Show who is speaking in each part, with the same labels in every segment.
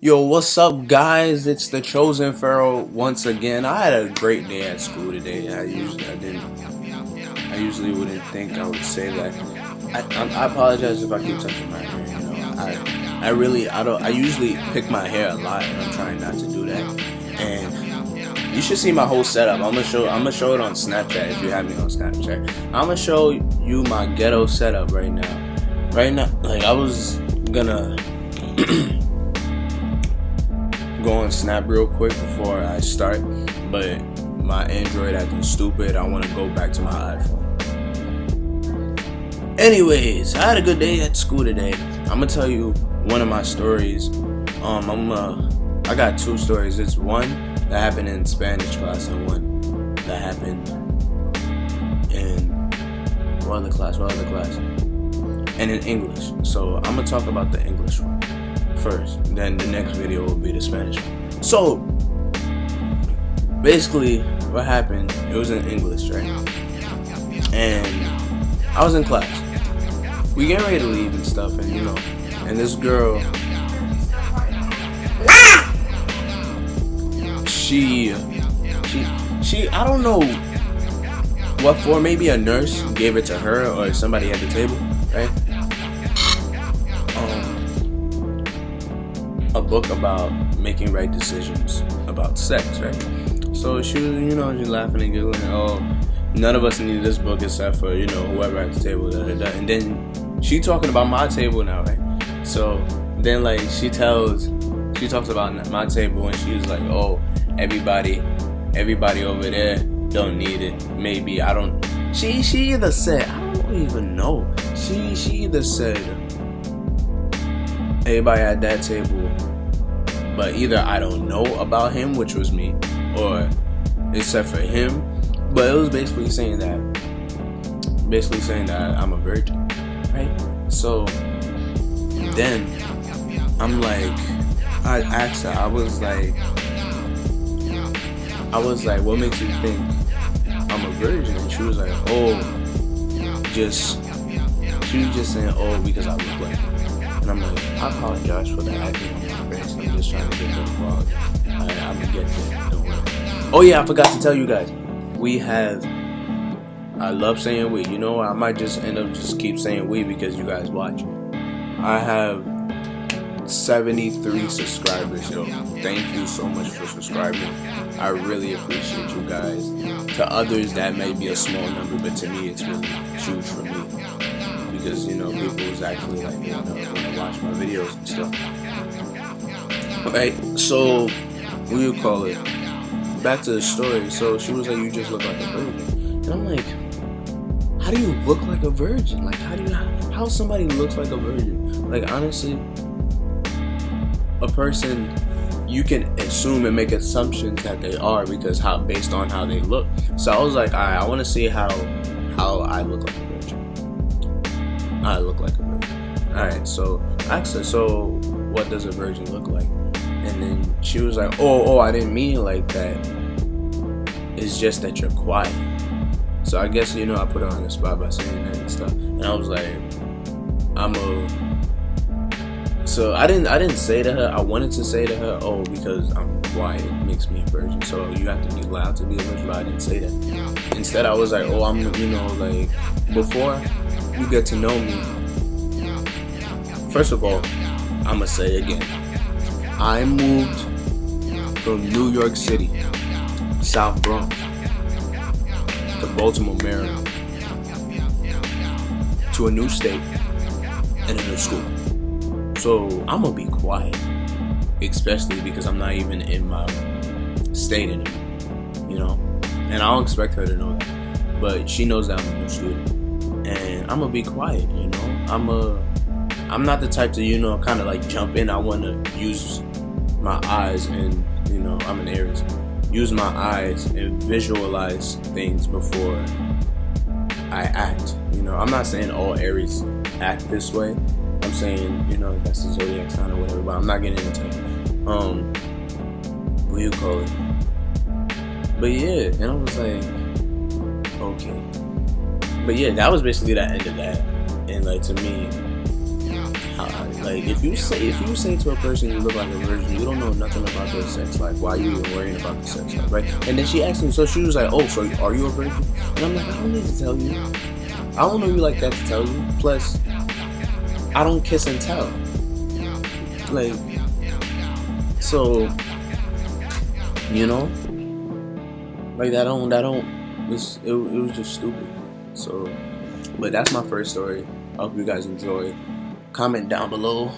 Speaker 1: Yo, what's up, guys? It's the Chosen Pharaoh once again. I had a great day at school today. I usually wouldn't think I would say that. I apologize if I keep touching my hair. I usually pick my hair a lot, and I'm trying not to do that. And you should see my whole setup. I'm gonna show it on Snapchat if you have me on Snapchat. I'm gonna show you my ghetto setup right now. Like I was gonna. Go on Snap real quick before I start, but my Android acting stupid. I want to go back to my iPhone. Anyways, I had a good day at school today. I'm gonna tell you one of my stories. I got two stories. It's one that happened in Spanish class and one that happened in what other class? And in English. So I'm gonna talk about the English one first, then the next video will be the Spanish one. So basically what happened, it was in English, right? And I was in class, we getting ready to leave and stuff, and and this girl, she I don't know what for, maybe a nurse gave it to her or somebody at the table, right? A book about making right decisions about sex, right? So she was, just laughing and giggling. Oh, none of us need this book except for, whoever at the table. And then she talking about my table now, right? So then, like, she talks about my table, and she was like, oh, everybody over there don't need it. Maybe I don't. She either said, I don't even know. She either said everybody at that table, but either I don't know about him, which was me, or except for him. But it was basically saying that I'm a virgin, right? So then I'm like, I asked her, I was like, what makes you think I'm a virgin? And she was like, she was just saying, oh, because I look like her. And I'm like, I apologize for that acting on my face. I'm just trying to get good quality. I'm gonna get there. Don't worry. Oh yeah, I forgot to tell you guys. I love saying we. I might just end up keep saying we because you guys watch. I have 73 subscribers, yo. Thank you so much for subscribing. I really appreciate you guys. To others, that may be a small number, but to me, it's really huge for me. Because people was actually like when I watch my videos and stuff. Right, so what do you call it? Back to the story. So she was like, "You just look like a virgin," and I'm like, "How do you look like a virgin? Like, how somebody looks like a virgin? Like, honestly, a person, you can assume and make assumptions that they are because based on how they look." So I was like, "Alright, I want to see how I look like a virgin." I look like a virgin. Alright, so I asked her, so what does a virgin look like? And then she was like, oh, I didn't mean it like that. It's just that you're quiet. So I guess, I put her on the spot by saying that and stuff. And I was like, so I didn't say to her, I wanted to say to her, oh, because I'm quiet, it makes me a virgin. So you have to be loud to be a virgin, but I didn't say that. Instead, I was like, oh, I'm, like, before you get to know me, first of all, I'ma say again, I moved from New York City, South Bronx, to Baltimore, Maryland, to a new state and a new school. So I'ma be quiet, especially because I'm not even in my state anymore, and I don't expect her to know that, but she knows that I'm a new student. And I'm gonna be quiet, I'm not the type to, kind of like jump in. I want to use my eyes and, I'm an Aries. Use my eyes and visualize things before I act. I'm not saying all Aries act this way. I'm saying, that's the zodiac sign or whatever, but I'm not getting into it. What do you call it? But yeah, and I was like, okay. But yeah, that was basically the end of that. And like, to me, Like if you say to a person you look like a virgin, you don't know nothing about their sex life. Why are you even worrying about the sex life, right? And then she asked me, so she was like, "Oh, so are you a virgin?" And I'm like, I don't need to tell you. I don't know you like that to tell you. Plus, I don't kiss and tell. Like, so, you know, like that don't. It was just stupid. So, but that's my first story. I hope you guys enjoy. Comment down below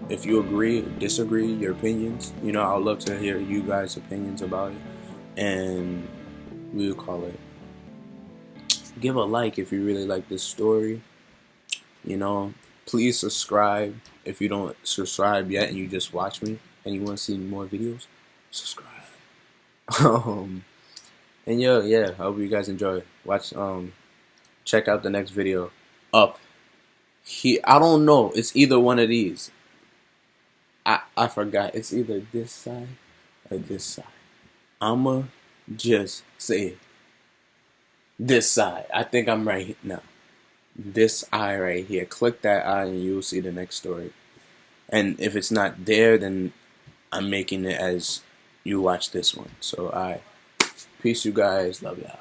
Speaker 1: if you agree, disagree, your opinions. You know, I'd love to hear you guys' opinions about it. And we'll call it. Give a like if you really like this story. You know, please subscribe if you don't subscribe yet and you just watch me and you want to see more videos. Subscribe. And yeah, I hope you guys enjoy. Watch. Check out the next video. Up. I don't know. It's either one of these. I forgot. It's either this side or this side. I'ma just say this side. I think I'm right now. This eye right here. Click that eye and you'll see the next story. And if it's not there, then I'm making it as you watch this one. So peace, you guys. Love y'all.